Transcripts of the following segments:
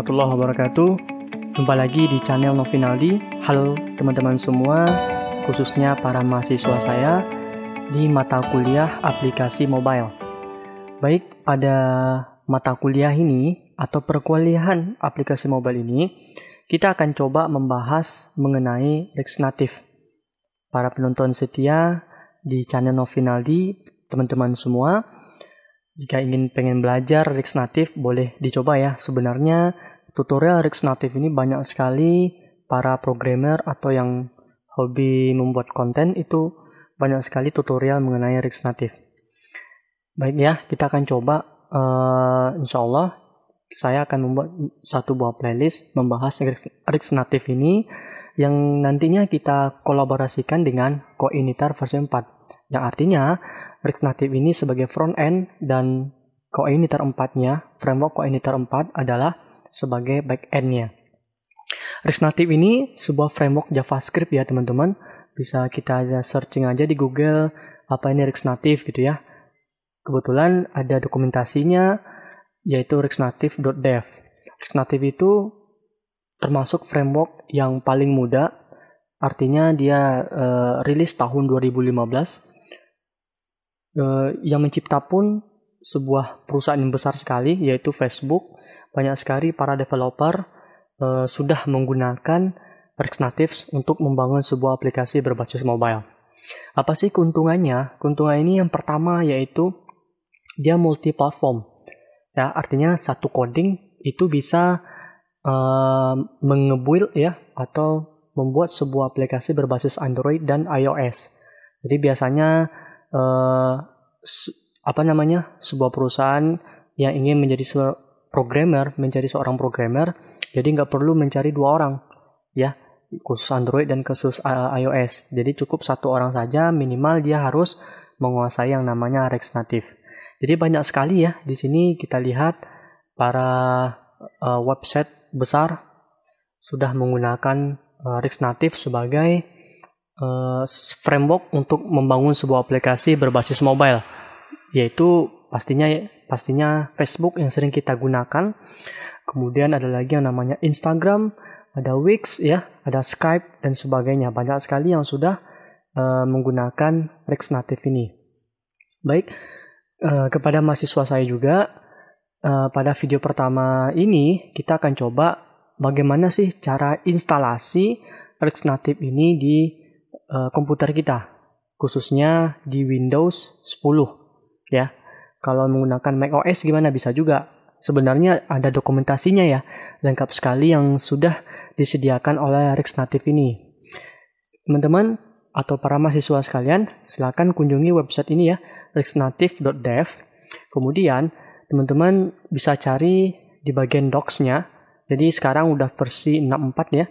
warahmatullahi wabarakatuh. Jumpa lagi di channel Novinaldi. Halo teman-teman semua, khususnya para mahasiswa saya di mata kuliah aplikasi mobile. Baik, pada mata kuliah ini atau perkuliahan aplikasi mobile ini, kita akan coba membahas mengenai React Native. Para penonton setia di channel Novinaldi, teman-teman semua, jika pengen belajar React Native, boleh dicoba ya. Sebenarnya tutorial React Native ini banyak sekali para programmer atau yang hobi membuat konten itu banyak sekali tutorial mengenai React Native. Baik ya, kita akan coba. Insya Allah saya akan membuat satu buah playlist membahas React Native ini yang nantinya kita kolaborasikan dengan Coinitar versi 4. Yang artinya React Native ini sebagai front-end dan Coinitar 4-nya, framework Coinitar 4 adalah sebagai back-end-nya. React Native ini sebuah framework JavaScript ya teman-teman. Bisa kita searching aja di Google apa ini React Native gitu ya. Kebetulan ada dokumentasinya yaitu reactnative.dev. React Native itu termasuk framework yang paling muda. Artinya dia rilis tahun 2015. Yang mencipta pun sebuah perusahaan yang besar sekali yaitu Facebook. Banyak sekali para developer sudah menggunakan React Native untuk membangun sebuah aplikasi berbasis mobile. Apa sih keuntungannya? Keuntungan ini yang pertama yaitu dia multi-platform. Ya, artinya satu coding itu bisa mengebuild ya atau membuat sebuah aplikasi berbasis Android dan iOS. Jadi biasanya sebuah perusahaan yang ingin menjadi seorang programmer, jadi nggak perlu mencari dua orang, ya, khusus Android dan khusus iOS. Jadi cukup satu orang saja, minimal dia harus menguasai yang namanya React Native. Jadi banyak sekali ya di sini kita lihat para website besar sudah menggunakan React Native sebagai framework untuk membangun sebuah aplikasi berbasis mobile, yaitu pastinya Facebook yang sering kita gunakan. Kemudian ada lagi yang namanya Instagram, ada Wix ya, ada Skype dan sebagainya. Banyak sekali yang sudah menggunakan React Native ini. Baik, kepada mahasiswa saya juga pada video pertama ini kita akan coba bagaimana sih cara instalasi React Native ini di komputer kita, khususnya di Windows 10 ya. Kalau menggunakan macOS gimana, bisa juga. Sebenarnya ada dokumentasinya ya, lengkap sekali yang sudah disediakan oleh React Native ini. Teman-teman atau para mahasiswa sekalian, silakan kunjungi website ini ya, reactnative.dev. Kemudian teman-teman bisa cari di bagian docs-nya. Jadi sekarang udah versi 6.4 ya.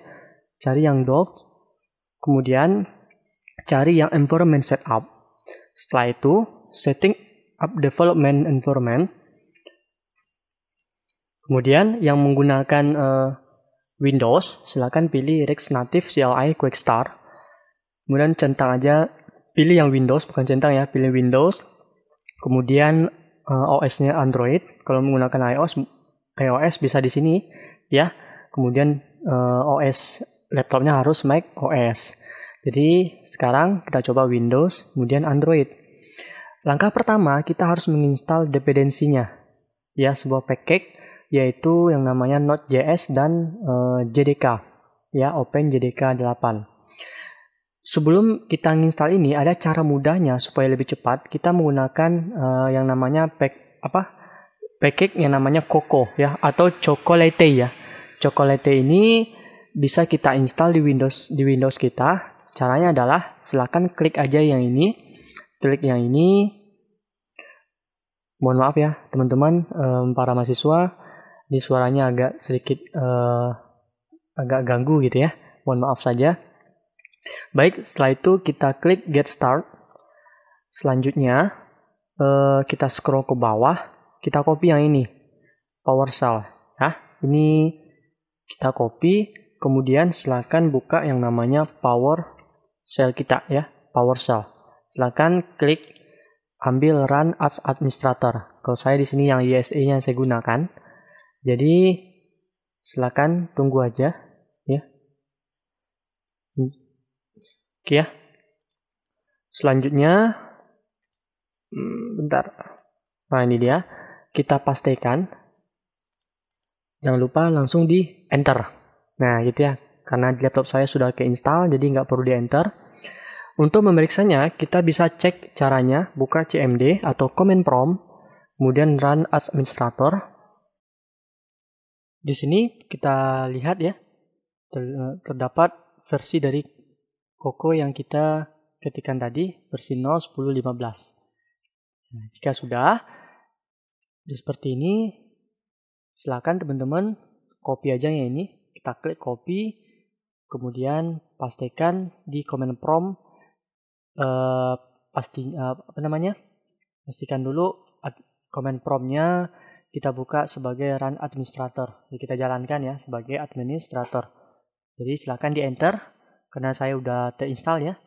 Cari yang docs. Kemudian cari yang environment setup. Setelah itu, setting up development environment. Kemudian yang menggunakan Windows, silakan pilih React Native CLI Quick Start. Kemudian centang aja, pilih yang Windows, bukan centang ya, pilih Windows. Kemudian OS-nya Android. Kalau menggunakan iOS bisa di sini ya. Kemudian OS laptopnya harus Mac OS. Jadi sekarang kita coba Windows, kemudian Android. Langkah pertama kita harus menginstal dependensinya, ya, sebuah package yaitu yang namanya Node.js dan JDK, ya, OpenJDK 8. Sebelum kita menginstal ini ada cara mudahnya supaya lebih cepat. Kita menggunakan yang namanya package yang namanya Coco ya, atau Chocolate ya. Chocolate ini bisa kita install di Windows kita. Caranya adalah silakan klik aja yang ini. Klik yang ini. Mohon maaf ya teman-teman, para mahasiswa, ini suaranya agak sedikit agak ganggu gitu ya. Mohon maaf saja. Baik, setelah itu kita klik Get Start. Selanjutnya kita scroll ke bawah. Kita copy yang ini, PowerShell. Ya, ini kita copy. Kemudian silakan buka yang namanya PowerShell kita ya, PowerShell. Silakan klik ambil Run as Administrator. Kalau saya di sini yang ISA-nya saya gunakan. Jadi Silakan tunggu aja ya. Oke ya. Selanjutnya bentar. Nah, ini dia. Kita pastikan. Jangan lupa langsung di enter. Nah, gitu ya. Karena di laptop saya sudah keinstall, jadi nggak perlu di enter. Untuk memeriksanya, kita bisa cek caranya, buka CMD atau command prompt, kemudian run as administrator. Di sini kita lihat ya, terdapat versi dari Coco yang kita ketikkan tadi, versi 0.10.15. Nah, jika sudah, seperti ini, silakan teman-teman copy aja ya ini. Kita klik copy, kemudian pastikan di command prompt pastikan dulu command prompt-nya kita buka sebagai run administrator. Jadi kita jalankan ya sebagai administrator. Jadi silakan di enter karena saya udah terinstall ya.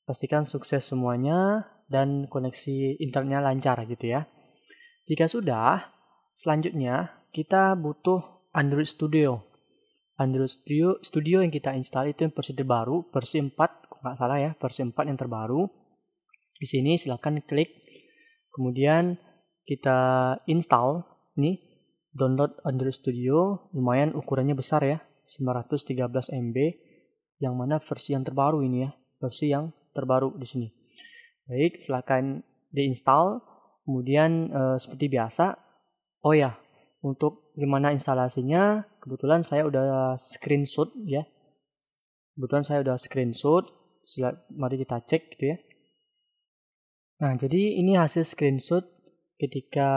Pastikan sukses semuanya dan koneksi internetnya lancar gitu ya. Jika sudah, selanjutnya kita butuh Android Studio. Android Studio yang kita install itu yang versi terbaru, versi 4, kalau nggak salah ya, versi 4 yang terbaru. Di sini silakan klik, kemudian kita install, nih, download Android Studio, lumayan ukurannya besar ya, 913 MB, yang mana versi yang terbaru ini ya, versi yang terbaru di sini. Baik, silakan diinstal, kemudian seperti biasa, oh ya, untuk gimana instalasinya, kebetulan saya udah screenshot ya. Mari kita cek gitu ya. Nah, jadi ini hasil screenshot ketika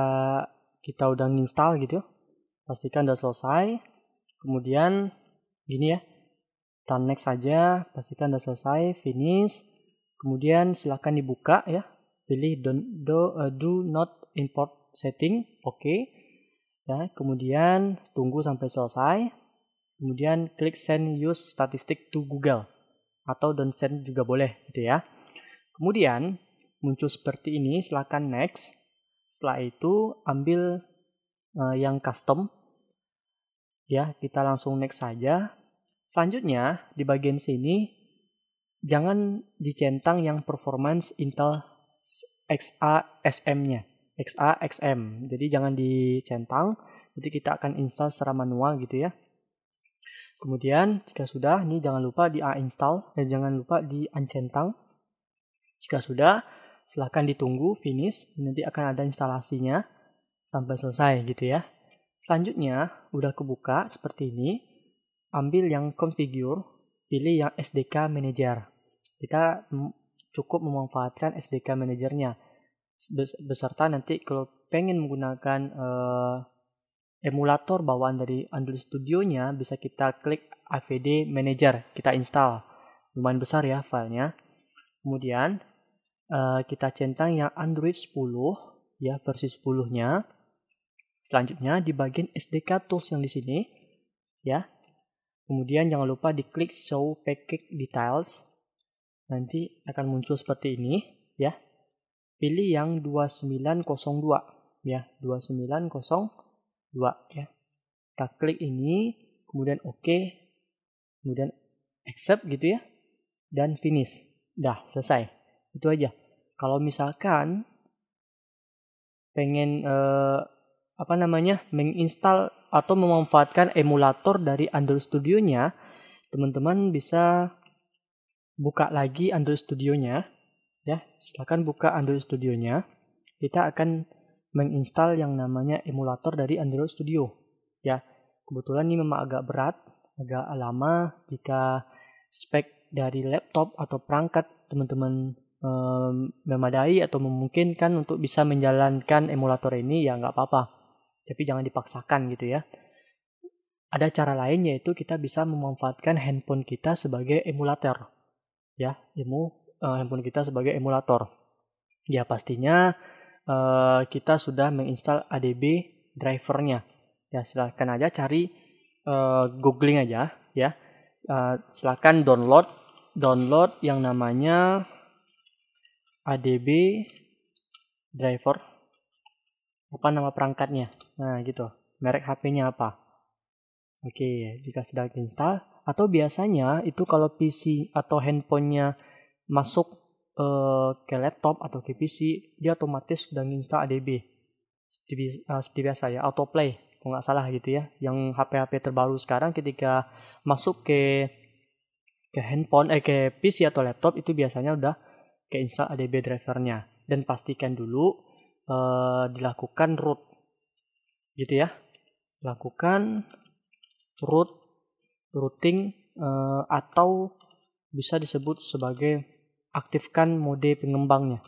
kita udah install gitu. Pastikan udah selesai. Kemudian gini ya. Kita next saja, pastikan udah selesai, finish. Kemudian silakan dibuka ya. Pilih do not import setting, oke. Ya, kemudian tunggu sampai selesai. Kemudian klik send use statistic to Google atau don't send juga boleh gitu ya. Kemudian muncul seperti ini, silakan next. Setelah itu ambil yang custom. Ya, kita langsung next saja. Selanjutnya di bagian sini jangan dicentang yang performance Intel XASM-nya. XAXM. Jadi jangan dicentang, jadi kita akan install secara manual gitu ya. Kemudian jika sudah, ini jangan lupa di uninstall dan jangan lupa di uncentang. Jika sudah, silahkan ditunggu finish, nanti akan ada instalasinya sampai selesai gitu ya. Selanjutnya, udah kebuka seperti ini, ambil yang configure, pilih yang SDK manager. Kita cukup memanfaatkan SDK manajernya. Beserta nanti kalau pengen menggunakan emulator bawaan dari Android Studio-nya, bisa kita klik AVD Manager, kita install. Lumayan besar ya filenya. Kemudian kita centang yang Android 10 ya, versi 10-nya. Selanjutnya di bagian SDK tools yang di sini ya. Kemudian jangan lupa diklik show package details. Nanti akan muncul seperti ini ya. Pilih yang 2902 ya, 2902 ya. Kita klik ini, kemudian oke, kemudian accept gitu ya, dan finish. Dah selesai. Itu aja. Kalau misalkan pengen menginstal atau memanfaatkan emulator dari Android Studio-nya, teman-teman bisa buka lagi Android Studio-nya. Ya, silakan buka Android Studio-nya. Kita akan menginstal yang namanya emulator dari Android Studio. Ya, kebetulan ini memang agak berat, agak lama. Jika spek dari laptop atau perangkat teman-teman memadai atau memungkinkan untuk bisa menjalankan emulator ini, ya nggak apa-apa. Tapi jangan dipaksakan gitu ya. Ada cara lain, yaitu kita bisa memanfaatkan handphone kita sebagai emulator. Ya, handphone kita sebagai emulator. Ya, pastinya kita sudah menginstal ADB drivernya. Ya, silakan aja cari googling aja ya. Silakan download yang namanya ADB driver. Apa nama perangkatnya? Nah, gitu. Merek HP-nya apa? Oke, jika sudah install, atau biasanya itu kalau PC atau handphonenya masuk ke laptop atau ke PC, dia otomatis sudah install ADB. Seperti biasa ya, autoplay, kalau nggak salah gitu ya. Yang HP-HP terbaru sekarang ketika masuk ke handphone, ke PC atau laptop itu biasanya udah ke install ADB drivernya. Dan pastikan dulu dilakukan root, gitu ya. Lakukan routing atau bisa disebut sebagai aktifkan mode pengembang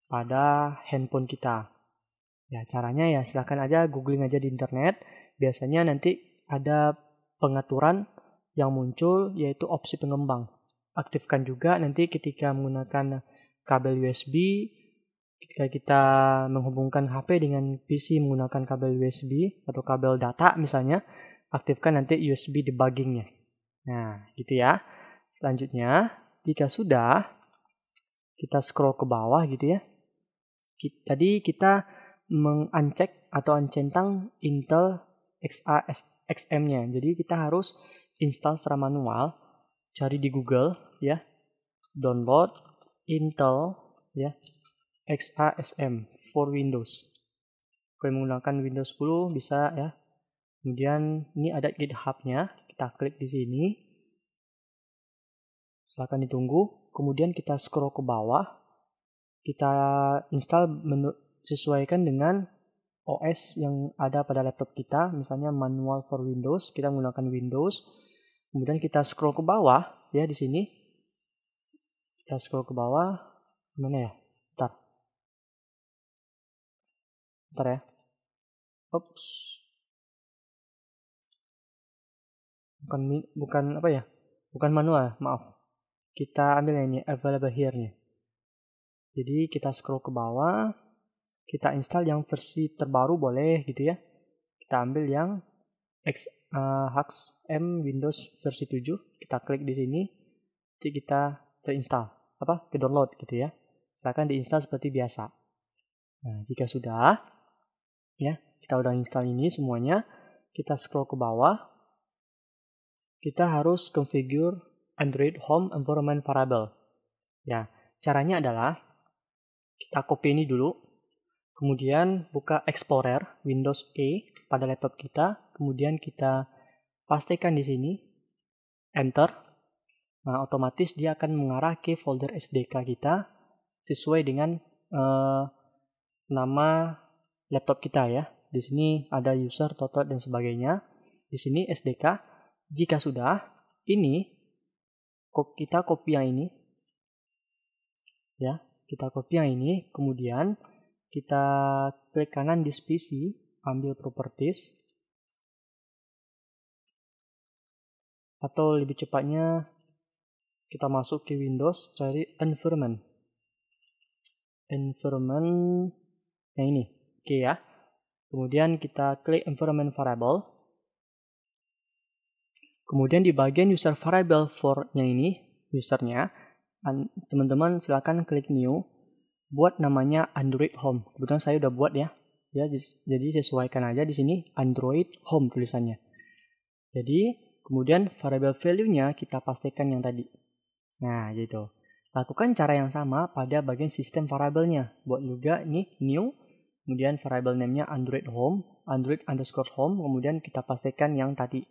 pada handphone kita. Ya, caranya ya silahkan aja googling aja di internet. Biasanya nanti ada pengaturan yang muncul yaitu opsi pengembang. Aktifkan juga nanti ketika menggunakan kabel USB, ketika kita menghubungkan HP dengan PC menggunakan kabel USB atau kabel data misalnya, aktifkan nanti USB debuggingnya. Nah, gitu ya. Selanjutnya, jika sudah, kita scroll ke bawah gitu ya. Tadi kita menguncek atau uncentang Intel XAXM-nya. Jadi kita harus install secara manual, cari di Google ya, download Intel ya XASM for Windows. Kalau menggunakan Windows 10 bisa ya. Kemudian ini ada GitHub-nya, kita klik di sini. Silakan ditunggu. Kemudian kita scroll ke bawah. Kita install sesuaikan dengan OS yang ada pada laptop kita, misalnya manual for Windows, kita menggunakan Windows. Kemudian kita scroll ke bawah ya di sini. Kita scroll ke bawah. Mana ya? Bentar ya. Oops. Bukan apa ya? Bukan manual, maaf. Kita ambil yang ini, available here-nya. Jadi kita scroll ke bawah, kita install yang versi terbaru boleh gitu ya. Kita ambil yang XASM Windows versi 7, kita klik di sini, nanti kita terinstall, ke download gitu ya. Silakan diinstal seperti biasa. Nah, jika sudah, ya kita udah install ini semuanya, kita scroll ke bawah, kita harus configure Android Home Environment Variable. Ya, caranya adalah kita copy ini dulu, kemudian buka Explorer Windows E pada laptop kita, kemudian kita pastikan di sini, enter. Nah, otomatis dia akan mengarah ke folder SDK kita sesuai dengan nama laptop kita ya. Di sini ada user, total dan sebagainya. Di sini SDK. Jika sudah, ini kita copy yang ini. Ya, kita copy yang ini, kemudian kita klik kanan di PC, ambil properties, atau lebih cepatnya kita masuk ke Windows, cari environment yang ini, oke ya. Kemudian kita klik environment variable, kemudian di bagian user variable for yang ini, usernya, teman-teman silakan klik new, buat namanya Android Home. Kebetulan saya udah buat ya. Jadi sesuaikan aja di sini Android Home tulisannya. Jadi kemudian variable value-nya kita pastikan yang tadi. Nah, gitu. Lakukan cara yang sama pada bagian sistem variabelnya. Buat juga ini new, kemudian variable name-nya Android Home, Android_home, kemudian kita pastikan yang tadi.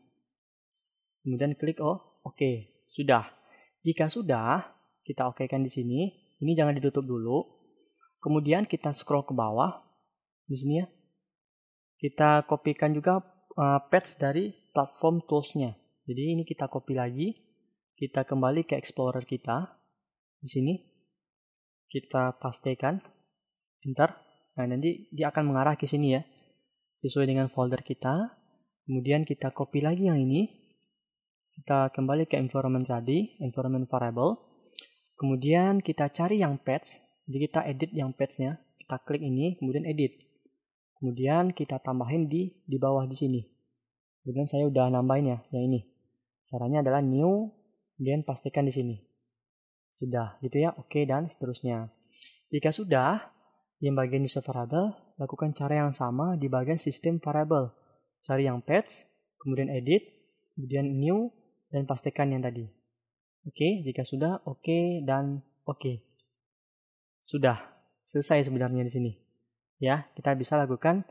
Kemudian klik oke. Sudah. Jika sudah, kita okekan di sini. Ini jangan ditutup dulu. Kemudian kita scroll ke bawah di sini ya. Kita kopikan juga patch dari platform tools-nya. Jadi ini kita copy lagi. Kita kembali ke Explorer kita. Di sini kita pastikan, enter. Nah, nanti dia akan mengarah ke sini ya. Sesuai dengan folder kita. Kemudian kita copy lagi yang ini. Kita kembali ke environment tadi, environment variable. Kemudian kita cari yang patch. Jadi kita edit yang patch-nya. Kita klik ini, kemudian edit. Kemudian kita tambahin di bawah di sini. Kemudian saya udah nambahin ya, yang ini. Caranya adalah new, kemudian pastikan di sini. Sudah, gitu ya. Oke, dan seterusnya. Jika sudah, yang bagian user variable, lakukan cara yang sama di bagian sistem variable. cari yang patch, kemudian edit, kemudian new, dan pastikan yang tadi. Oke, jika sudah, oke, dan oke. Sudah selesai sebenarnya di sini. Ya, kita bisa lakukan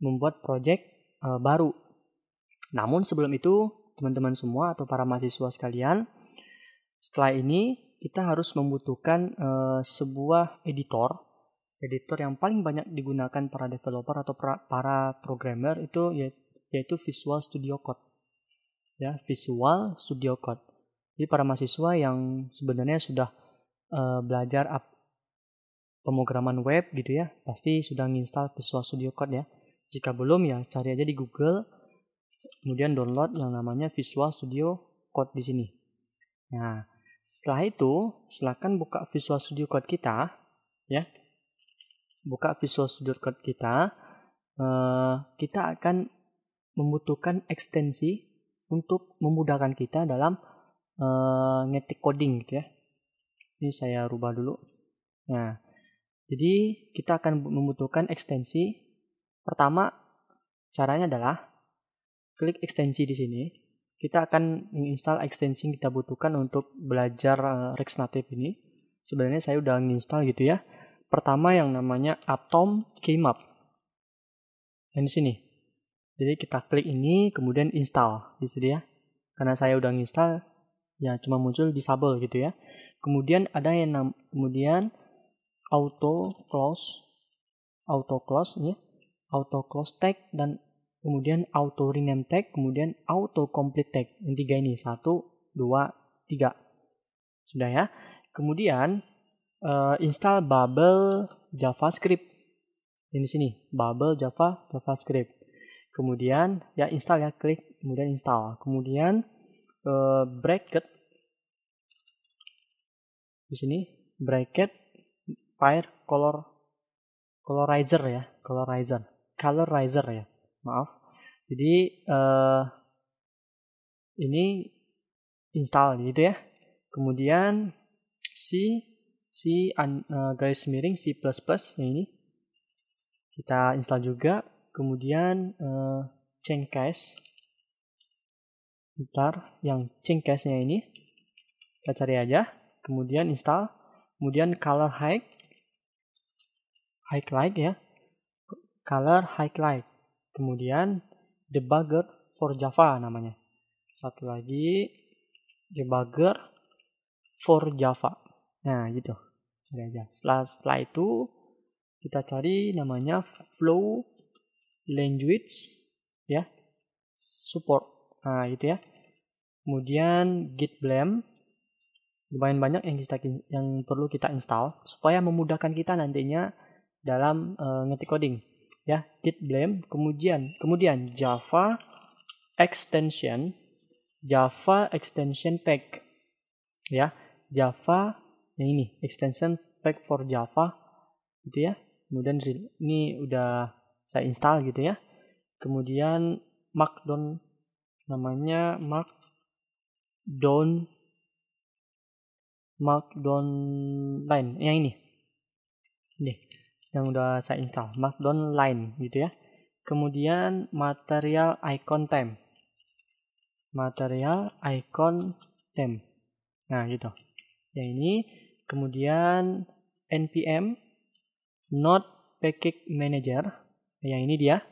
membuat project baru. Namun sebelum itu, teman-teman semua atau para mahasiswa sekalian, setelah ini kita harus membutuhkan sebuah editor yang paling banyak digunakan para developer atau para programmer itu yaitu Visual Studio Code. Ya, Visual Studio Code. Jadi para mahasiswa yang sebenarnya sudah belajar pemrograman web gitu ya, pasti sudah menginstal Visual Studio Code ya. Jika belum ya cari aja di Google, kemudian download yang namanya Visual Studio Code di sini. Nah, setelah itu silakan buka Visual Studio Code kita ya. Buka Visual Studio Code kita, kita akan membutuhkan ekstensi untuk memudahkan kita dalam ngetik coding gitu ya. Ini saya rubah dulu. Nah, jadi kita akan membutuhkan ekstensi. Pertama, caranya adalah klik ekstensi di sini. Kita akan menginstal ekstensi yang kita butuhkan untuk belajar React Native ini. Sebenarnya saya udah menginstal gitu ya. Pertama yang namanya Atom Keymap. Yang di sini. Jadi kita klik ini, kemudian install di sini ya. Karena saya udah menginstal, ya cuma muncul disable gitu ya. Kemudian ada yang kemudian auto close ya, auto close tag, dan kemudian auto rename tag, kemudian auto complete tag. Yang tiga ini, 1, 2, 3. Sudah ya. Kemudian install Babel JavaScript. Ini sini, Babel JavaScript. Kemudian ya install ya, klik kemudian install. Kemudian bracket di sini, bracket fire colorizer ya, colorizer ya. Maaf. Jadi ini install gitu ya. Kemudian garis miring C++ yang ini kita install juga. Kemudian Chaincase, yang Chaincase-nya ini kita cari aja, kemudian install. Kemudian color highlight ya, color highlight. Kemudian debugger for Java namanya. Satu lagi, debugger for Java. Nah gitu, cari aja. Setelah itu kita cari namanya flow language ya, support. Nah gitu ya. Kemudian git blame, lumayan banyak yang perlu kita install supaya memudahkan kita nantinya dalam ngetik coding ya. Git blame, kemudian Java extension pack ya, Java yang ini extension pack for Java gitu ya. Kemudian ini udah saya install gitu ya. Kemudian Markdown, namanya Markdown line yang ini yang udah saya install, Markdown line gitu ya. Kemudian material icon theme, nah gitu yang ini. Kemudian npm node package manager, yang ini dia.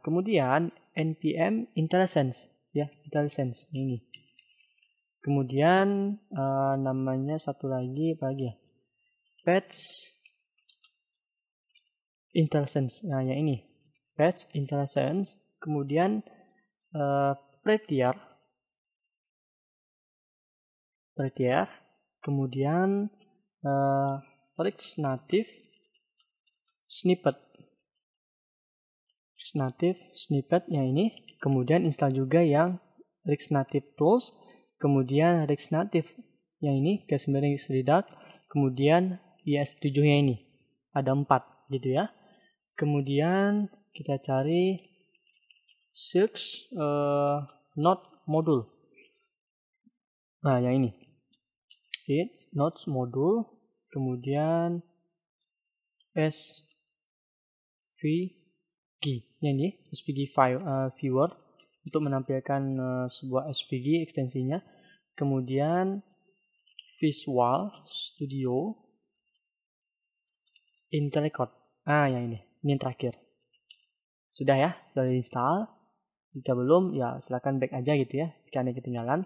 Kemudian npm IntelliSense ya, IntelliSense ini. Kemudian namanya satu lagi apa lagi ya, patch IntelliSense. Nah yang ini patch IntelliSense. Kemudian prettier, kemudian React Native snippet yang ini. Kemudian install juga yang React Native Tools. Kemudian React Native yang ini, garis miring redact. Kemudian IS7 nya ini, ada 4 gitu ya. Kemudian kita cari search node module. Nah yang ini, node module. Kemudian SVG. ini SVG Viewer untuk menampilkan sebuah SVG ekstensinya. Kemudian Visual Studio IntelliCode. Yang ini yang terakhir. Sudah ya, sudah install. Jika belum, ya silakan back aja gitu ya, jika Anda ketinggalan.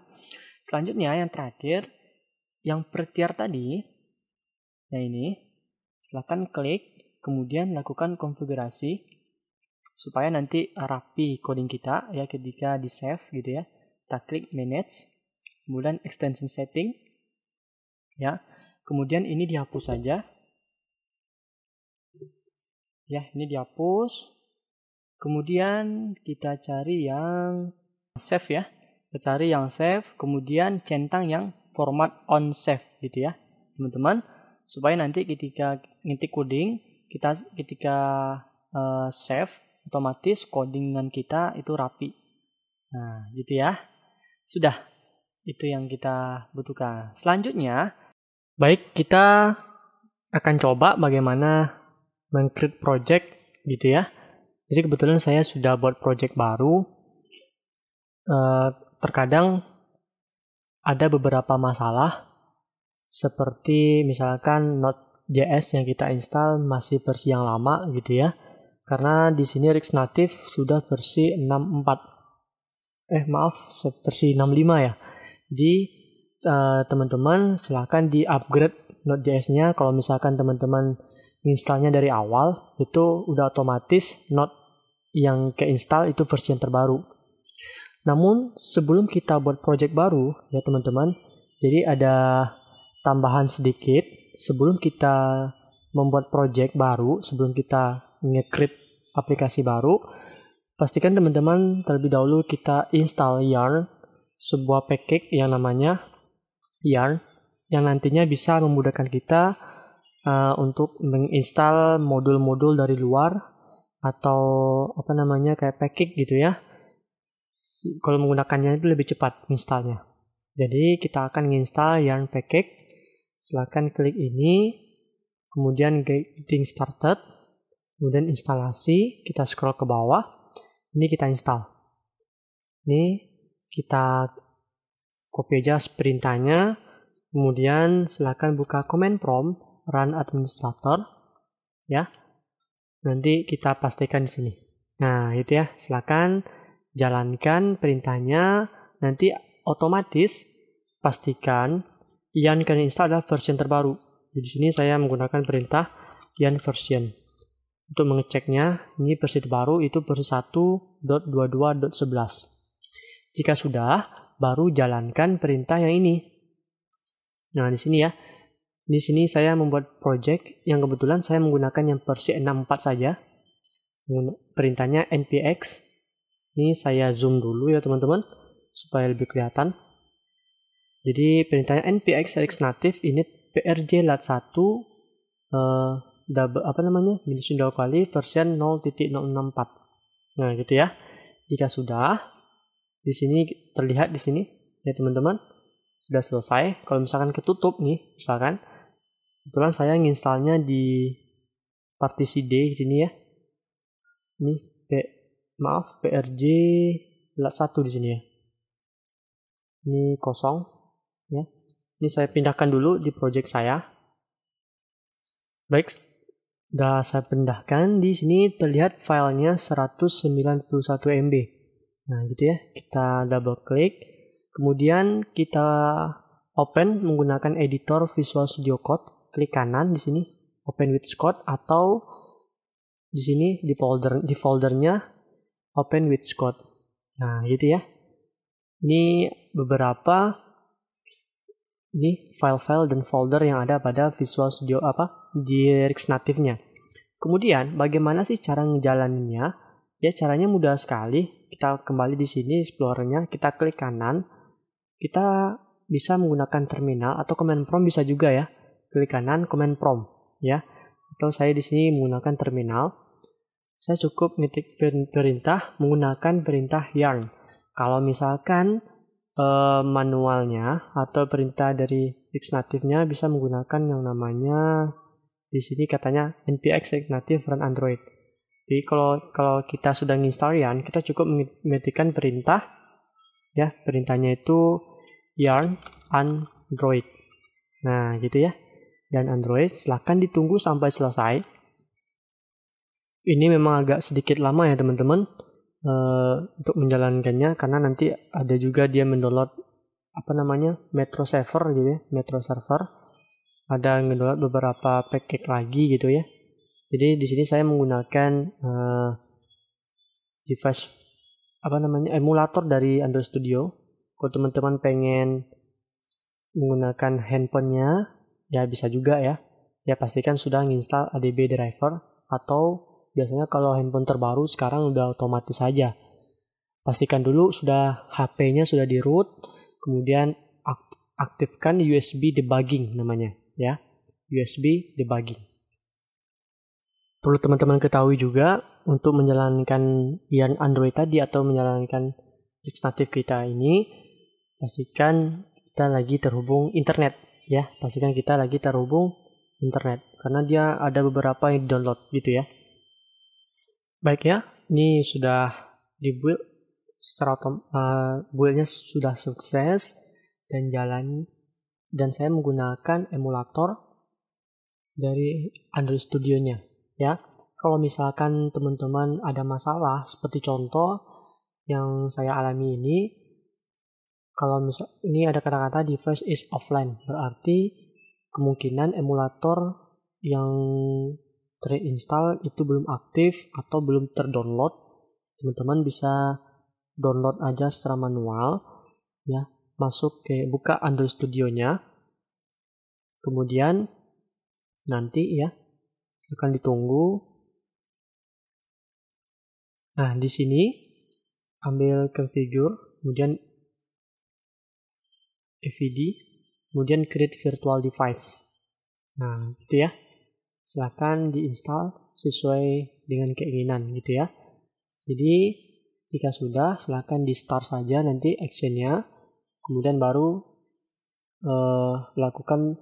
Selanjutnya yang terakhir, yang per tier tadi, yang ini, silakan klik, kemudian lakukan konfigurasi supaya nanti rapi coding kita ya ketika di save gitu ya. Kita klik manage, kemudian extension setting, ya. Kemudian ini dihapus saja. Ya, ini dihapus. Kemudian kita cari yang save ya. Kita cari yang save, kemudian centang yang format on save gitu ya, teman-teman. Supaya nanti ketika ngetik coding, ketika save, otomatis codingan kita itu rapi. Nah, gitu ya. Sudah, itu yang kita butuhkan. Selanjutnya, baik kita akan coba bagaimana meng-create project gitu ya. Jadi kebetulan saya sudah buat project baru. Terkadang ada beberapa masalah seperti misalkan Node.js yang kita install masih versi yang lama gitu ya. Karena di sini React Native sudah versi 64. Versi 65 ya. Jadi teman-teman silahkan di-upgrade Node.js-nya. Kalau misalkan teman-teman installnya dari awal, itu udah otomatis Node yang keinstall itu versi yang terbaru. Namun sebelum kita buat project baru ya teman-teman, jadi ada tambahan sedikit sebelum kita membuat project baru, sebelum kita nge-create aplikasi baru, pastikan teman-teman terlebih dahulu kita install Yarn, sebuah package yang namanya Yarn, yang nantinya bisa memudahkan kita untuk menginstal modul-modul dari luar atau kayak package gitu ya. Kalau menggunakannya itu lebih cepat installnya. Jadi kita akan menginstal Yarn package. Silahkan klik ini, kemudian getting started, kemudian instalasi, kita scroll ke bawah, ini kita install. Ini kita copy aja perintahnya, kemudian silahkan buka command prompt, run administrator, ya. Nanti kita pastikan di sini. Nah, itu ya. Silakan jalankan perintahnya. Nanti otomatis pastikan Yarn kalian install adalah version terbaru. Di sini saya menggunakan perintah Yarn version. Untuk mengeceknya, ini versi terbaru itu versi 1.22.11. Jika sudah, baru jalankan perintah yang ini. Nah, di sini ya. Di sini saya membuat project yang kebetulan saya menggunakan yang versi 64 saja. Perintahnya npx. Ini saya zoom dulu ya teman-teman supaya lebih kelihatan. Jadi perintahnya npx React Native init prj lat1 minus kali version 0.064. Nah, gitu ya. Jika sudah, di sini terlihat di sini ya teman-teman sudah selesai. Kalau misalkan ketutup nih, misalkan kebetulan saya nginstalnya di partisi D di sini ya. Ini prj lat1 di sini ya. Ini kosong ya. Ini saya pindahkan dulu di project saya. Baik, sudah saya pindahkan. Di sini terlihat filenya 191 MB. Nah, gitu ya. Kita double klik. Kemudian kita open menggunakan editor Visual Studio Code. Klik kanan di sini, open with Code, atau di sini di foldernya open with Code. Nah, gitu ya. Ini beberapa file-file dan folder yang ada pada Visual Studio di React Native-nya. Kemudian bagaimana sih cara ngejalaninnya? Ya, caranya mudah sekali. Kita kembali di sini Explorer-nya, kita klik kanan. Kita bisa menggunakan terminal atau command prompt bisa juga ya. Klik kanan command prompt ya. Atau saya di sini menggunakan terminal. Saya cukup ngetik perintah menggunakan perintah yarn. Kalau misalkan manualnya atau perintah dari React Native-nya bisa menggunakan yang namanya di sini katanya npx React Native run Android. Jadi kalau kita sudah install Yarn, kita cukup mengetikkan perintah, ya, perintahnya itu Yarn Android. Nah, gitu ya. Dan Android, silahkan ditunggu sampai selesai. Ini memang agak sedikit lama ya teman-teman untuk menjalankannya, karena nanti ada juga dia mendownload Metro Server gitu ya, Metro Server. Ada mendownload beberapa package lagi gitu ya. Jadi di sini saya menggunakan device emulator dari Android Studio. Kalau teman-teman pengen menggunakan handphonenya, ya bisa juga ya. Ya pastikan sudah menginstal ADB driver, atau biasanya kalau handphone terbaru sekarang udah otomatis saja. Pastikan dulu sudah HP-nya sudah di root, kemudian aktifkan USB debugging namanya ya. USB debugging. Perlu teman-teman ketahui juga untuk menjalankan Yarn Android tadi atau menjalankan Rix Native kita ini, pastikan kita lagi terhubung internet ya. Pastikan kita lagi terhubung internet karena dia ada beberapa yang download gitu ya. Baik ya, ini sudah dibuild secara buildnya sudah sukses dan jalan, dan saya menggunakan emulator dari Android Studio-nya ya. Kalau misalkan teman-teman ada masalah seperti contoh yang saya alami ini, kalau ini ada kata-kata device is offline, berarti kemungkinan emulator yang terinstall itu belum aktif atau belum terdownload. Teman-teman bisa download aja secara manual ya, buka Android Studio-nya, kemudian nanti ya akan ditunggu. Nah, di sini ambil configure, kemudian AVD, kemudian create virtual device. Nah, gitu ya. Silakan diinstal sesuai dengan keinginan gitu ya. Jadi jika sudah, silakan di start saja nanti actionnya, kemudian baru lakukan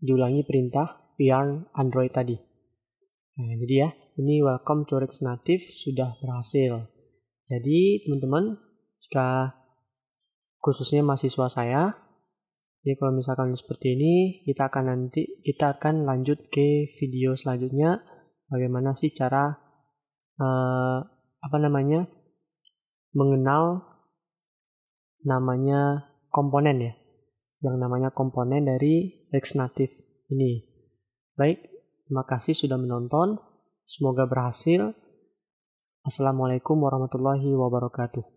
diulangi perintah Yarn Android tadi. Nah, jadi ya, ini welcome to Rix Native sudah berhasil. Jadi teman-teman, jika khususnya mahasiswa saya, jadi kalau misalkan seperti ini, kita akan lanjut ke video selanjutnya, bagaimana sih cara mengenal namanya komponen ya, yang namanya komponen dari Rix Native ini. Baik, terima kasih sudah menonton, semoga berhasil. Assalamualaikum warahmatullahi wabarakatuh.